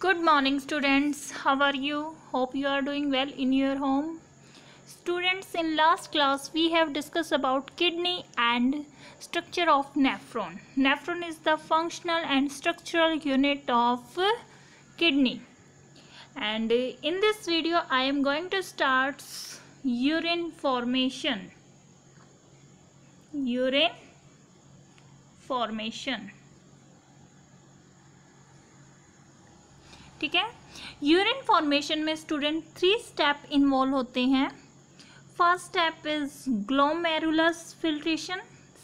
Good morning students, how are you? Hope you are doing well in your home. Students, in last class we have discussed about kidney and structure of nephron. Nephron is the functional and structural unit of kidney. And in this video I am going to start urine formation. Urine formation. ठीक है, urine formation में student 3 step involve होते हैं. First step is glomerulus filtration,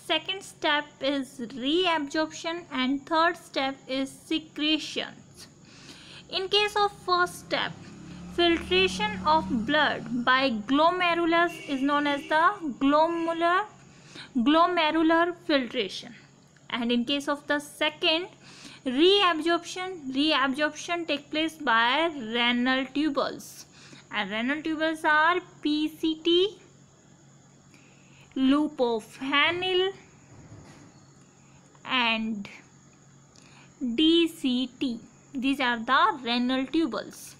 second step is reabsorption and third step is secretion. In case of first step, filtration of blood by glomerulus is known as the glomerular filtration, and in case of the second, reabsorption take place by renal tubules, and renal tubules are PCT, loop of Henle and DCT. These are the renal tubules.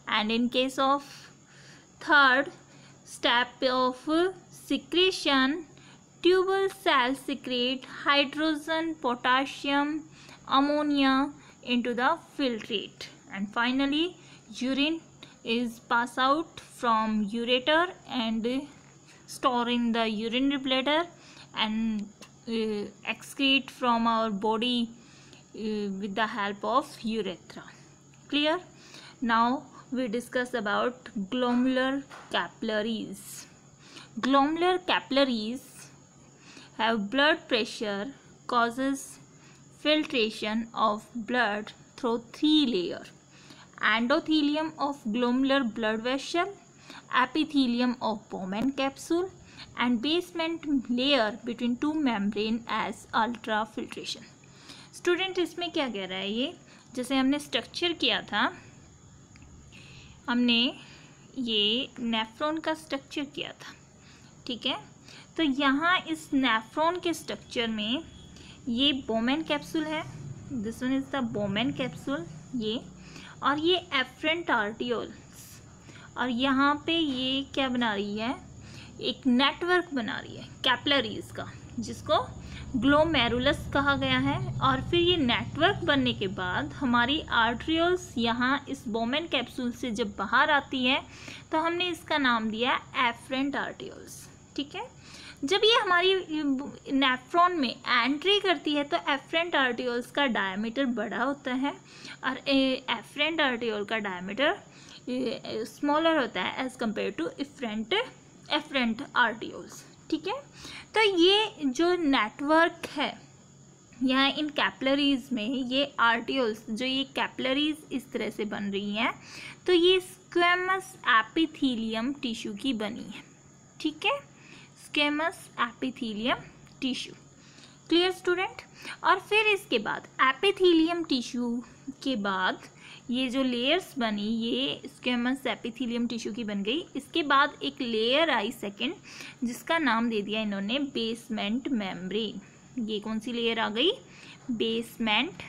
And in case of third step of secretion, tubule cells secrete hydrogen, potassium, ammonia into the filtrate, and finally urine is passed out from ureter and store in the urinary bladder and excrete from our body with the help of urethra. Clear? Now we discuss about glomerular capillaries. Glomerular capillaries have blood pressure, causes filtration of blood through 3 layers: endothelium of glomerular blood vessel, epithelium of Bowman capsule, and basement layer between 2 membrane as ultrafiltration. Student, इसमें क्या कह रहा है? ये जैसे हमने structure किया था, हमने ये नेफ्रॉन का स्ट्रक्चर किया था, ठीक है. तो यहाँ इस नेफ्रॉन के स्ट्रक्चर में ये बोमेन कैप्सूल है, this one is the Bowman capsule, ये और ये एफरेंट आर्टियोल्स, और यहाँ पे ये क्या बना रही है? एक नेटवर्क बना रही है कैपिलरीज का, जिसको ग्लोमेरुलस कहा गया है. और फिर ये नेटवर्क बनने के बाद हमारी आर्ट्रियोल्स यहाँ इस बोमेन कैप्सूल से जब बाहर आती है तो हमने इसका नाम दिया एफरेंट आर्टियोल्स, ठीक है. जब ये हमारी नेफ्रॉन में एंट्री करती है तो एफरेंट आर्टियोल्स का डायमीटर बड़ा होता है और एफरेंट आर्टियोल का डायमीटर स्मॉलर होता है एज कंपेयर टू एफरेंट आर्टियोल्स, ठीक है. तो ये जो नेटवर्क है यहाँ इन कैपिलरीज में, ये आर्टियोल्स जो ये कैपिलरीज इस तरह से बन रही हैं, तो ये स्क्वेमस एपिथेलियम टिश्यू की बनी है, ठीक है. Squamous epithelium tissue. Clear student? और फिर इसके बाद एपिथेलियम टिश्यू के बाद ये जो लेयर्स बनी, ये स्क्वेमस एपिथेलियम टिश्यू की बन गई. इसके बाद एक लेयर आई सेकंड, जिसका नाम दे दिया इन्होंने बेसमेंट मेम्ब्रेन. ये कौन सी लेयर आ गई? बेसमेंट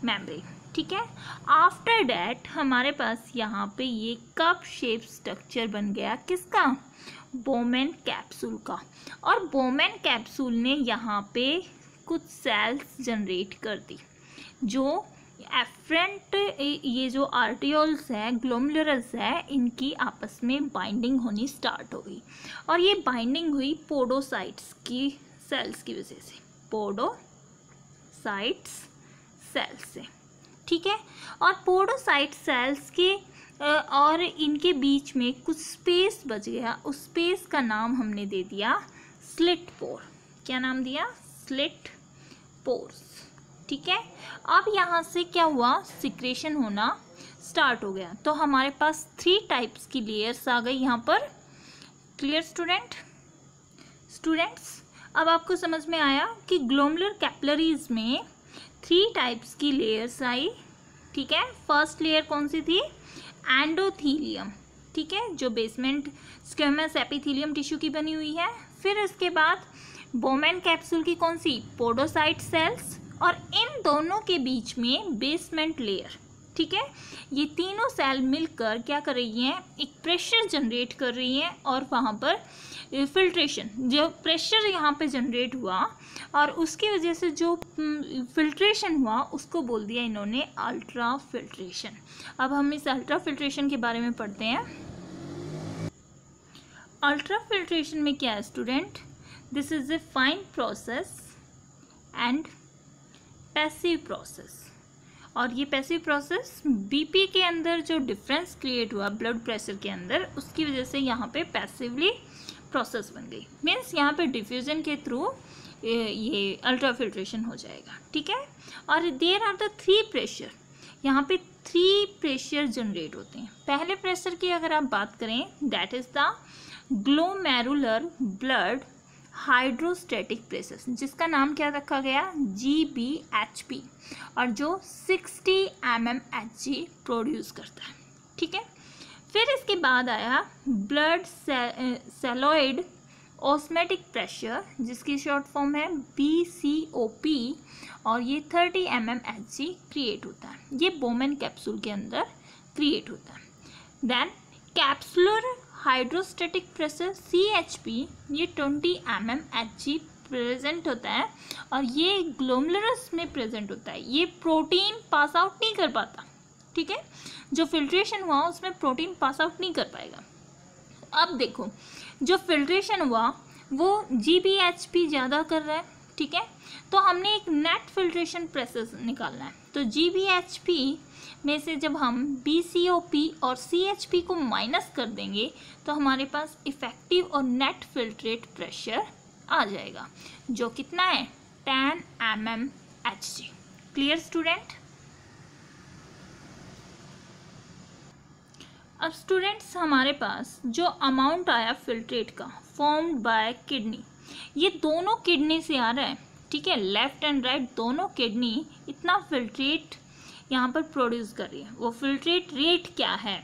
मेम्ब्रेन, ठीक है. आफ्टर डैट हमारे पास यहाँ पे ये कप शेप स्ट्रक्चर बन गया, किसका? बोमेन कैप्सूल का. और बोमेन कैप्सूल ने यहाँ पे कुछ सेल्स जनरेट कर दी, जो एफरेंट ये जो आर्टियोल्स है, ग्लोमेरुलस है, इनकी आपस में बाइंडिंग होनी स्टार्ट हो गई. और ये बाइंडिंग हुई पोडोसाइट्स की सेल्स की वजह से, पोडोसाइट्स सेल्स से, ठीक है. और पोडोसाइट सेल्स के और इनके बीच में कुछ स्पेस बच गया, उस स्पेस का नाम हमने दे दिया स्लिट पोर. क्या नाम दिया? स्लिट पोर्स, ठीक है. अब यहाँ से क्या हुआ? सिक्रेशन होना स्टार्ट हो गया. तो हमारे पास 3 टाइप्स की लेयर्स आ गई यहाँ पर. क्लियर स्टूडेंट्स, अब आपको समझ में आया कि ग्लोमेरुलर कैपिलरीज में 3 टाइप्स की लेयर्स आई, ठीक है. फर्स्ट लेयर कौन सी थी? एंडोथीलियम, ठीक है, जो बेसमेंट स्क्वेमस एपिथेलियम टिश्यू की बनी हुई है. फिर इसके बाद बोमेन कैप्सूल की कौन सी? पोडोसाइट सेल्स, और इन दोनों के बीच में बेसमेंट लेयर, ठीक है। ये तीनों सेल मिलकर क्या कर रही हैं, एक प्रेशर जनरेट कर रही हैं और वहाँ पर फिल्ट्रेशन, जो प्रेशर यहाँ पे जनरेट हुआ और उसकी वजह से जो फिल्ट्रेशन हुआ उसको बोल दिया इन्होंने अल्ट्रा फिल्ट्रेशन। अब हम इस अल्ट्रा फिल्ट्रेशन के बारे में पढ़ते हैं। अल्ट्रा फिल्ट्रेशन में क्या है student, this is a fine process and passive process. और ये पैसिव प्रोसेस बीपी के अंदर जो डिफरेंस क्रिएट हुआ ब्लड प्रेशर के अंदर, उसकी वजह से यहाँ पे पैसिवली प्रोसेस बन गई। मीन्स यहाँ पे डिफ्यूजन के थ्रू ये अल्ट्रा फिल्ट्रेशन हो जाएगा, ठीक है। और देयर आर द 3 प्रेशर, यहाँ पे 3 प्रेशर जनरेट होते हैं। पहले प्रेशर की अगर आप बात करें, that is the glomerular blood hydrostatic pressure, जिसका नाम क्या रखा गया, GBHP, और जो 60 mmHg प्रोड्यूस करता है, ठीक है। फिर इसके बाद आया ब्लड सेलोइड ऑस्मेटिक प्रेशर, जिसकी शॉर्ट फॉर्म है BCOP, और ये 30 mmHg क्रिएट होता है। ये बोमेन कैप्सूल के अंदर क्रिएट होता है। Then capsular hydrostatic pressure CHP, ये 20 mmHg प्रेजेंट होता है और ये ग्लोमेरुलस में प्रेजेंट होता है। ये प्रोटीन पास आउट नहीं कर पाता, ठीक है। जो फिल्ट्रेशन हुआ उसमें प्रोटीन पास आउट नहीं कर पाएगा। अब देखो, जो फिल्ट्रेशन हुआ वो GBHP ज़्यादा कर रहा है, ठीक है। तो हमने एक नेट फिल्ट्रेशन प्रेशर निकालना है। तो GBHP में से जब हम BCOP और CHP को माइनस कर देंगे तो हमारे पास इफेक्टिव और नेट फिल्ट्रेट प्रेशर आ जाएगा, जो कितना है 10 mmHg। Clear student. अब स्टूडेंट्स हमारे पास जो अमाउंट आया फिल्ट्रेट का फॉर्म्ड बाय किडनी, ये दोनों किडनी से आ रहा है, ठीक है। लेफ्ट एंड राइट दोनों किडनी इतना फिल्ट्रेट यहाँ पर प्रोड्यूस कर रही है। वो फिल्ट्रेट रेट क्या है,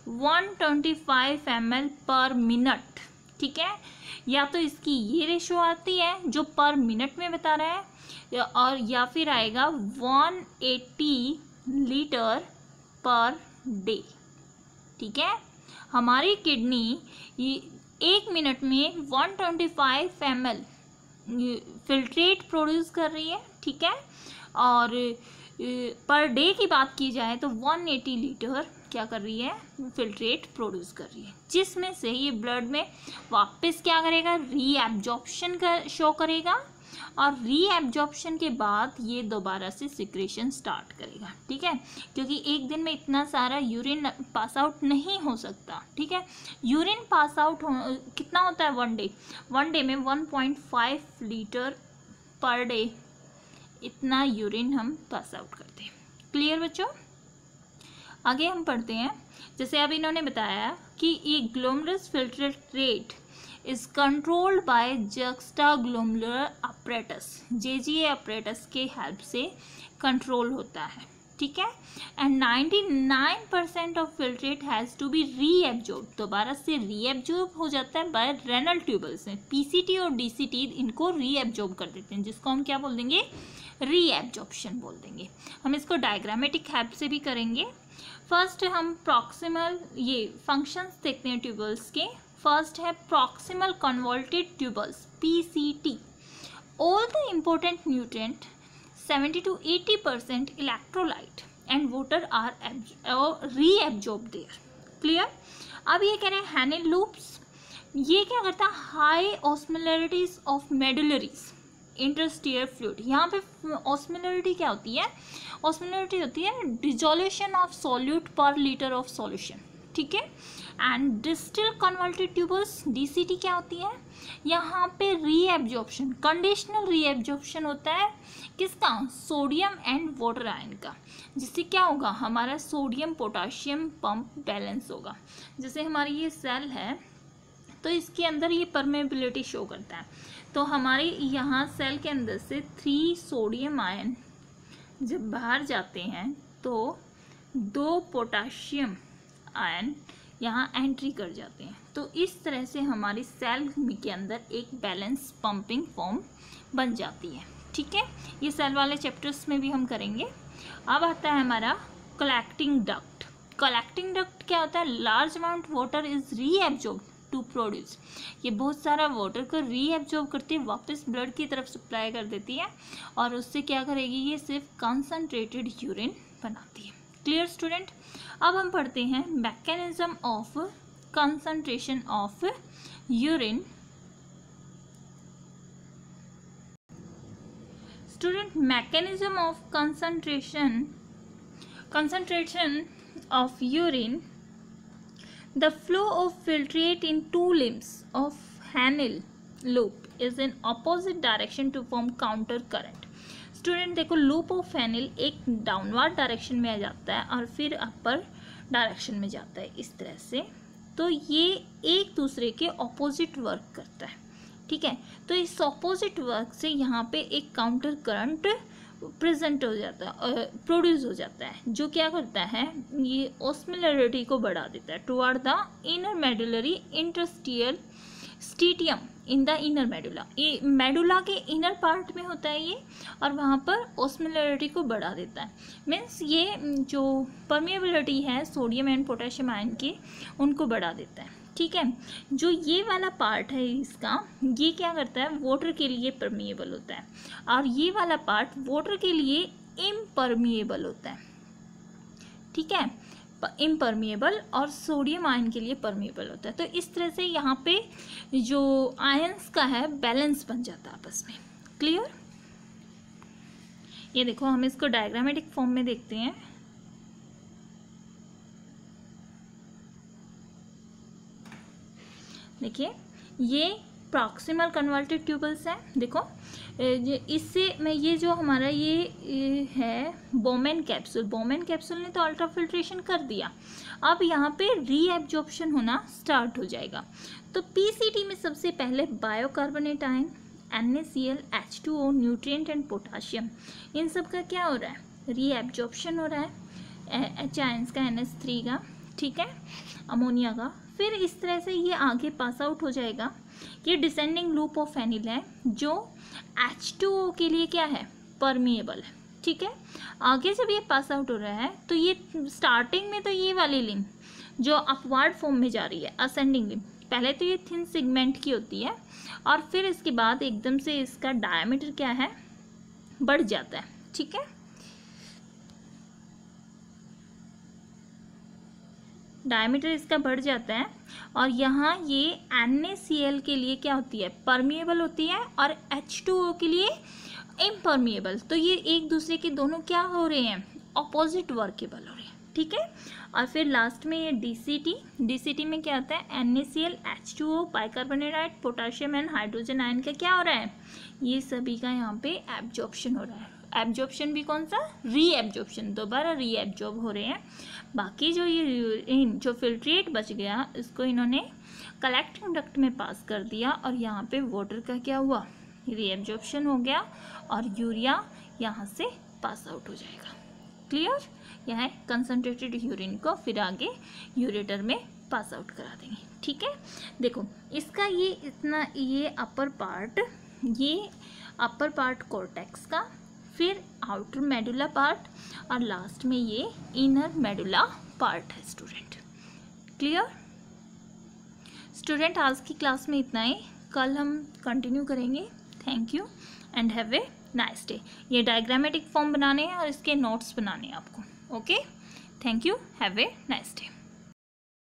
125 ml पर मिनट, ठीक है। या तो इसकी ये रेशो आती है जो पर मिनट में बता रहा है, और या फिर आएगा 180 लीटर पर डे, ठीक है। हमारी किडनी एक मिनट में 125 ml फिल्ट्रेट प्रोड्यूस कर रही है, ठीक है। और पर डे की बात की जाए तो 180 लीटर क्या कर रही है, फिल्ट्रेट प्रोड्यूस कर रही है, जिसमें से ये ब्लड में वापस क्या करेगा, रीएब्जॉर्प्शन का शो करेगा, और रीएब्जॉर्प्शन के बाद ये दोबारा से सिक्रेशन स्टार्ट करेगा, ठीक है। क्योंकि एक दिन में इतना सारा यूरिन पास आउट नहीं हो सकता, ठीक है। यूरिन पास आउट कितना होता है वन डे में 1.5 लीटर पर डे, इतना यूरिन हम पास आउट करते हैं। क्लियर बच्चों। आगे हम पढ़ते हैं। जैसे अब इन्होंने बताया कि ये glomerulus filtrate rate is controlled by juxtaglomerular apparatus, JGA apparatus के हेल्प से कंट्रोल होता है, ठीक है। And 99% of filtrate has to be reabsorb, दोबारा से रीएब्जॉर्ब हो जाता है बाय रेनल ट्यूबल्स में। PCT और DCT इनको रीएब्जॉर्ब कर देते हैं, जिसको हम क्या बोल देंगे, रीएब्जॉर्प्शन बोल देंगे। हम इसको डायग्रामेटिक हेल्प से भी करेंगे। फर्स्ट हम प्रॉक्सिमल ये फंक्शंस देखते हैं ट्यूबल्स के। फर्स्ट है proximal convoluted tubules, PCT। All the important nutrient 70 to 80% electrolyte and water are reabsorb there. Clear. अब ये कह रहे हैं हैनेल लूप्स, ये क्या करता है, हाई ऑस्मोलैरिटीज ऑफ मेडुलरीज इंटरस्टियर फ्लूइड। यहाँ पे ऑस्मोलैरिटी क्या होती है, ऑस्मोलैरिटी होती है डिजोल्यूशन ऑफ सॉल्यूट पर लीटर ऑफ सॉल्यूशन, ठीक है। And distil converted tubules, DCT क्या होती है, यहाँ पे रीएब्जॉर्प्शन, कंडीशनल रीएब्जॉर्प्शन होता है किसका, सोडियम एंड वाटर आयन का, जिससे क्या होगा, हमारा सोडियम पोटाशियम पंप बैलेंस होगा। जैसे हमारी ये सेल है तो इसके अंदर ये परमेबिलिटी शो करता है, तो हमारे यहाँ सेल के अंदर से 3 सोडियम आयन जब बाहर जाते हैं तो 2 पोटाशियम आयन यहाँ एंट्री कर जाते हैं। तो इस तरह से हमारी सेल के अंदर एक बैलेंस पंपिंग फॉर्म बन जाती है, ठीक है। ये सेल वाले चैप्टर्स में भी हम करेंगे। अब आता है हमारा कलेक्टिंग डक्ट। कलेक्टिंग डक्ट क्या होता है? Large amount water is reabsorb to produce. ये बहुत सारा वाटर को रीएब्जॉर्ब करती है, वापस ब्लड की तरफ सप्लाई कर देती है और उससे क्या करेगी? ये सिर्फ कंसनट्रेटेड यूरिन बनाती है। Clear student? अब हम पढ़ते हैं mechanism of concentration of urine. Student, mechanism of concentration of urine. The flow of filtrate in two limbs of Hanel loop is in opposite direction to form counter current. Student देखो, loop of हैनेल एक downward direction में आ जाता है और फिर upper direction में जाता है इस तरह से। तो ये एक दूसरे के ऑपोजिट वर्क करता है, ठीक है। तो इस ऑपोजिट वर्क से यहाँ पे एक काउंटर करंट प्रेजेंट हो जाता है, प्रोड्यूस हो जाता है, जो क्या करता है? ये ऑस्मोलैरिटी को बढ़ा देता है toward the inner medullary interstitial स्टिटियम इन द इनर मेडुला। ये मेडुला के इनर पार्ट में होता है ये, और वहाँ पर ऑस्मोलैरिटी को बढ़ा देता है। मीन्स ये जो परमिएबिलिटी है सोडियम एंड पोटेशियम आयन की, उनको बढ़ा देता है, ठीक है। जो ये वाला पार्ट है इसका, ये क्या करता है? वाटर के लिए परमिएबल होता है, और ये वाला पार्ट वाटर के लिए इम्परमिएबल होता है, ठीक है। इम्परमिएबल और सोडियम आयन के लिए परमिएबल होता है। तो इस तरह से यहाँ पे जो आयंस का है बैलेंस बन जाता है आपस में। क्लियर? ये देखो, हम इसको डायग्रामेटिक फॉर्म में देखते हैं। देखिए, ये प्रॉक्सिमल कन्वर्टेड ट्यूबल्स है। देखो, इससे मैं ये जो हमारा ये है बोमेन कैप्सूल, बोमेन कैप्सूल ने तो अल्ट्रा फिल्ट्रेशन कर दिया। अब यहाँ पे रीएब्जॉर्प्शन होना स्टार्ट हो जाएगा। तो पीसीटी में सबसे पहले bicarbonate ion, NaCl, H2O, nutrient and potassium, इन सब का क्या हो रहा है? रीएब्जॉर्प्शन हो रहा है H आयंस का, NH3 का, ठीक है, अमोनिया का। फिर इस तरह से ये आगे पास आउट हो जाएगा। ये डिसेंडिंग लूप ऑफ हैनेल है, जो H2O के लिए क्या है? परमिएबल है, ठीक है। आगे जब ये पास आउट हो रहा है तो ये स्टार्टिंग में तो ये वाली लिम्ब जो अपवर्ड फॉर्म में जा रही है, असेंडिंग लिम्ब, पहले तो ये थिन सेगमेंट की होती है और फिर इसके बाद एकदम से इसका डायमीटर क्या है? बढ़ जाता है, ठीक है। डायमीटर इसका बढ़ जाता है और यहाँ ये NaCl के लिए क्या होती है? परमिएबल होती है, और H2O के लिए इम्परमिएबल। तो ये एक दूसरे के दोनों क्या हो रहे हैं? ऑपोजिट वर्केबल हो रहे हैं, ठीक है। और फिर लास्ट में ये DCT में क्या होता है? NaCl, H2O, bicarbonate, potassium and hydrogen ion का क्या हो रहा है? ये सभी का यहाँ पे एब्जॉर्प्शन हो रहा है। एब्जॉर्प्शन भी कौन सा? रीएब्जॉर्प्शन, दोबारा रीएब्जॉर्ब हो रहे हैं। बाकी जो ये जो फिल्ट्रेट बच गया, इसको इन्होंने कलेक्टिंग डक्ट में पास कर दिया और यहाँ पे वाटर का क्या हुआ? रीएब्जॉर्प्शन हो गया और यूरिया यहाँ से पास आउट हो जाएगा। क्लियर? यह कंसनट्रेटेड यूरिन को फिर आगे यूरेटर में पास आउट करा देंगे, ठीक है। देखो, इसका ये इतना, ये अपर पार्ट कॉर्टेक्स का, फिर आउटर मेडुला पार्ट, और लास्ट में ये इनर मेडुला पार्ट है स्टूडेंट। क्लियर? स्टूडेंट, आज की क्लास में इतना ही, कल हम कंटिन्यू करेंगे। Thank you and have a nice day. ये डायग्रामेटिक फॉर्म बनाने हैं और इसके नोट्स बनाने हैं आपको। Okay, thank you, have a nice day.